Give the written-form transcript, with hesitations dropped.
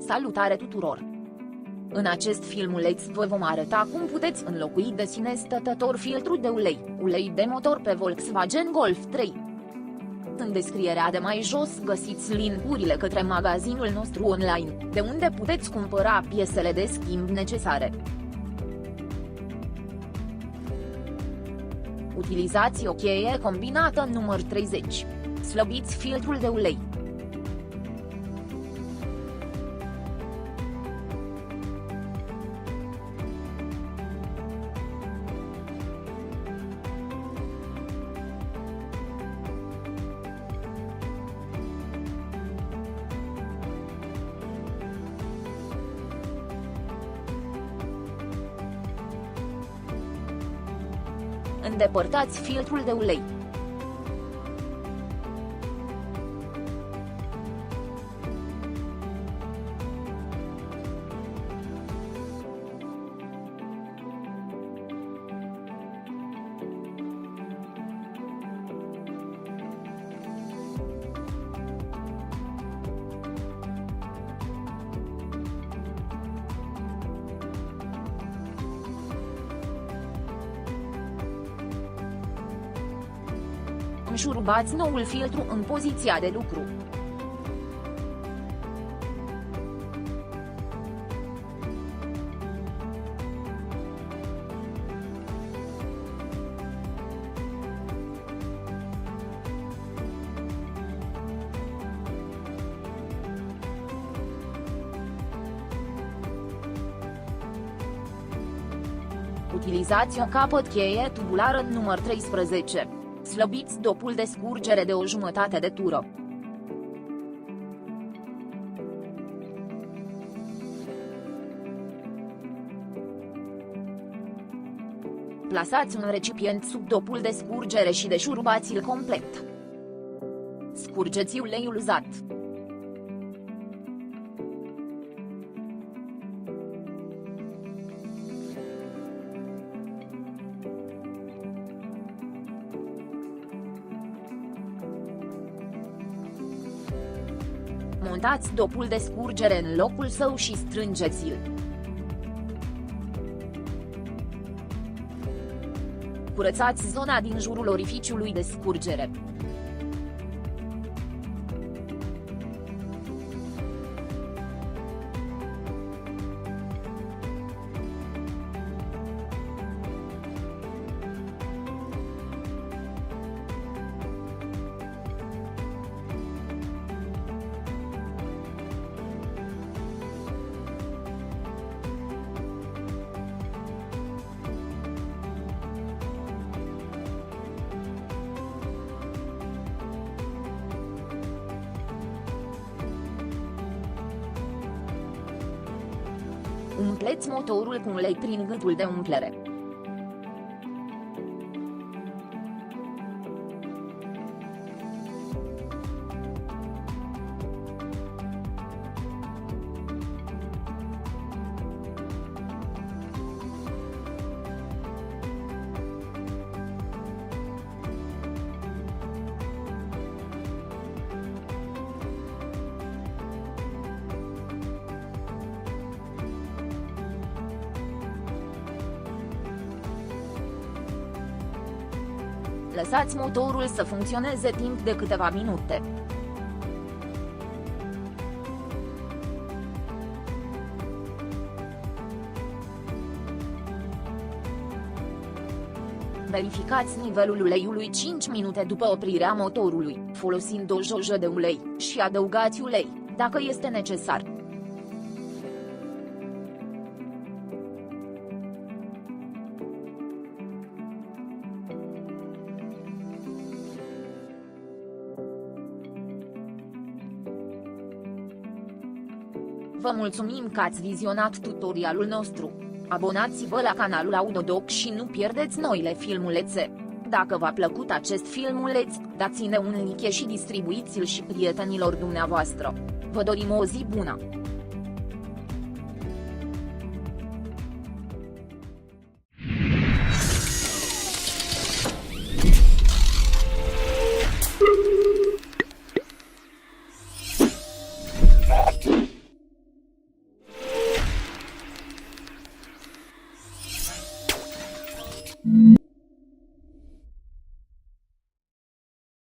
Salutare tuturor! În acest filmuleț vă vom arăta cum puteți înlocui de sine stătător filtrul de ulei de motor pe Volkswagen Golf 3. În descrierea de mai jos găsiți link-urile către magazinul nostru online, de unde puteți cumpăra piesele de schimb necesare. Utilizați o cheie combinată număr 30. Slăbiți filtrul de ulei. Îndepărtați filtrul de ulei. Înșurubați noul filtru în poziția de lucru. Utilizați o capăt cheie tubulară în număr 13. Slăbiți dopul de scurgere de o jumătate de tură. Plasați un recipient sub dopul de scurgere și deșurubați-l complet. Scurgeți uleiul uzat. Montați dopul de scurgere în locul său și strângeți-l. Curățați zona din jurul orificiului de scurgere. Umpleți motorul cu ulei prin gâtul de umplere. Lăsați motorul să funcționeze timp de câteva minute. Verificați nivelul uleiului 5 minute după oprirea motorului, folosind o jojă de ulei, și adăugați ulei, dacă este necesar. Vă mulțumim că ați vizionat tutorialul nostru. Abonați-vă la canalul Autodoc și nu pierdeți noile filmulețe. Dacă v-a plăcut acest filmuleț, dați-ne un like și distribuiți-l și prietenilor dumneavoastră. Vă dorim o zi bună!